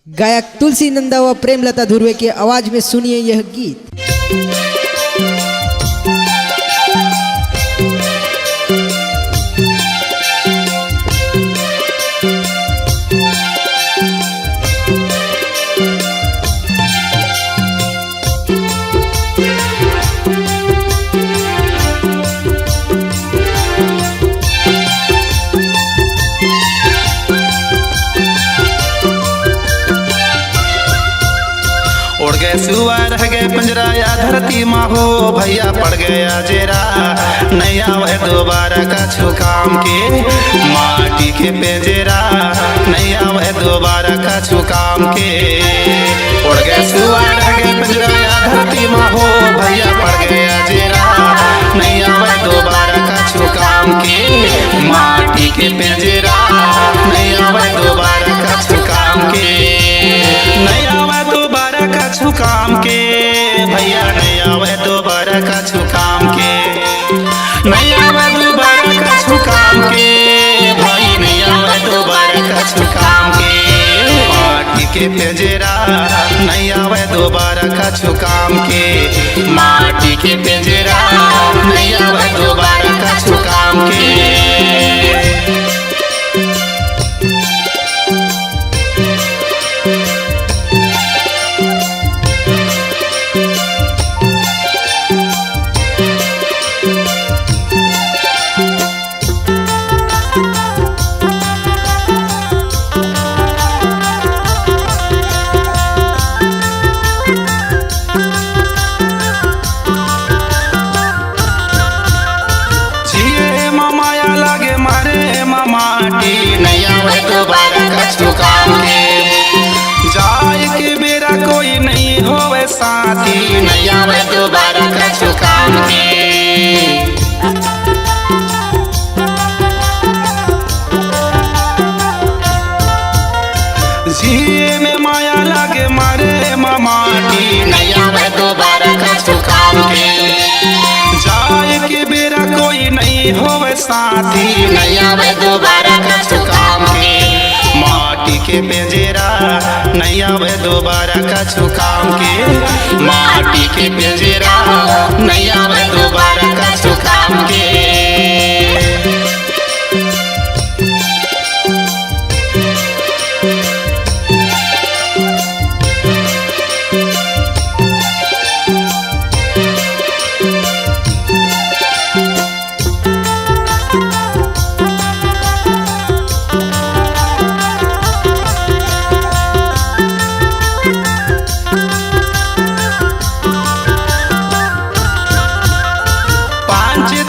गायक तुलसी नंदा व प्रेमलता धुर्वे की आवाज में सुनिए यह गीत। उड़ गए सुआ रह गए पंजरा या धरती माँ हो भैया पड़ गया जेरा नहीं आवे दोबारा का छुकाम के माटी के पेजेरा नहीं आवे दोबारा का छुकाम के। उड़ गए सुआ रह गए पंजरा या धरती माँ हो भैया पड़ गया जेरा नहीं आवे दोबारा का छुकाम के माटी के पेजेरा नहीं आवे दोबारा का छुकाम के नहीं आवे दोबारा का छुकाम के भैया नहीं आवे दोबारा का छुकाम के नहीं आवे दोबारा का छुकाम के भाई नहीं आवे दोबारा का छुकाम के माटी के पिंजरा नहीं आवे दोबारा का छुकाम के माटी के पिंजरा नहीं आवे दोबारा का छुकाम के। नहीं आवे दोबारा का छुकाम के जाए के बेरा कोई नहीं होवे साथी नहीं आवे दोबारा का छुकाम के। जिए में माया लागे मारे माटी नहीं आवे दोबारा का छुकाम के जाए के बेरा कोई नहीं होवे साथी नहीं आवे दोबारा का छुकाम के माटी के पिंजरा नहीं आवे दोबारा का छुकाम के माटी के पिंजरा नहीं आवे दोबारा का छुकाम के।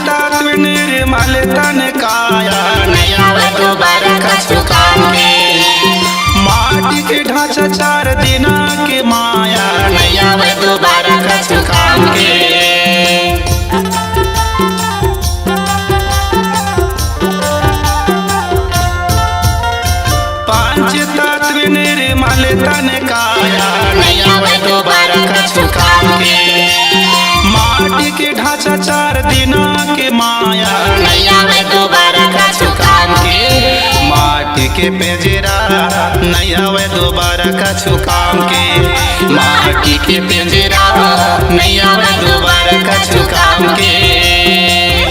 निर्मल तन काया नहीं आवे दोबारा का छुकाम के माटी के ढांचा 4 दिना के माया नहीं आवे दोबारा का छुकाम के। पांच तत्व निर्मल तन काया नहीं आवे दोबारा का छुकाम के माटी के ढांचा 4 दिना के माया नहीं आवे दोबारा का छुकाम के माटी के पिंजरा नहीं आवे दोबारा का छुकाम के माटी के पिंजरा नहीं आवे दोबारा का छुकाम के।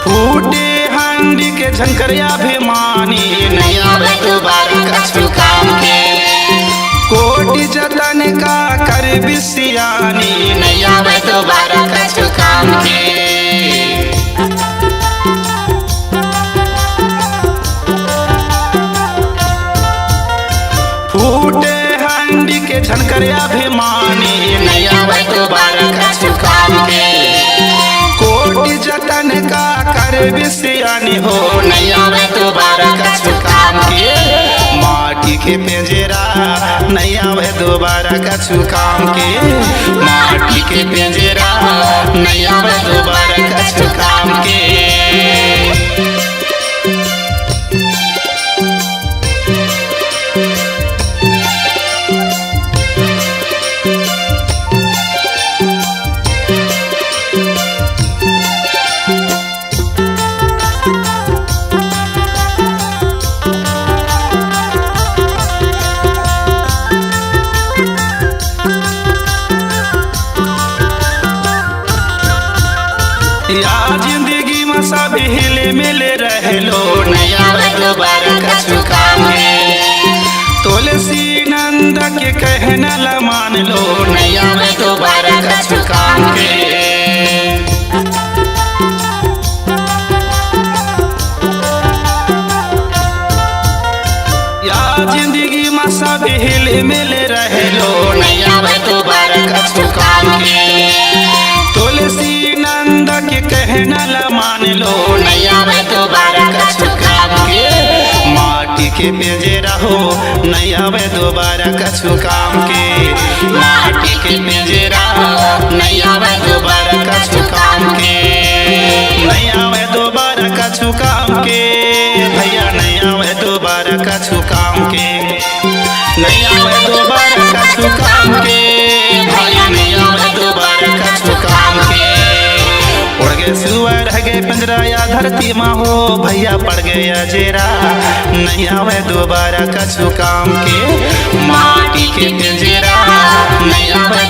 फूटे हांडी के झंकरिया भिमानी नहीं आवे दोबारा का छुकाम के कोटि जतन का कर बिसियानी नहीं आवे दोबारा का छुकाम के। फूटे हांडी के झंकरिया भिमानी नहीं आवे दोबारा का छुकाम के कोटि जतन का कर बिसियानी हो नहीं आवे दोबारा का छुकाम के माटी के पिंजरा नहीं आवे दोबारा कछु काम के कहना ला मान लो नहीं आवे दोबारा कछु काम के। या जिंदगी में सब हिल मिल रहे लो नहीं आवे दोबारा कछु काम के। तुलसी नंद के कहना ला मान लो नहीं आवे दोबारा कछु काम के। माटी के पिंजरा हो नहीं आवे दोबारा कछु काम के। माटी के पिंजरा नहीं आवे दोबारा कछु काम के। नहीं आवे दोबारा कछु काम के भैया नहीं आवे दोबारा कछु काम के। नहीं आवे दोबारा कछु काम के भैया नहीं आवे दोबारा कछु काम के। उड़ गए सुअर रह गए पिंजरा या धरती माँ हो भैया पड़ गया जेरा नहीं आवे दोबारा कछु काम के। माटी के पिंजरा नहीं आवे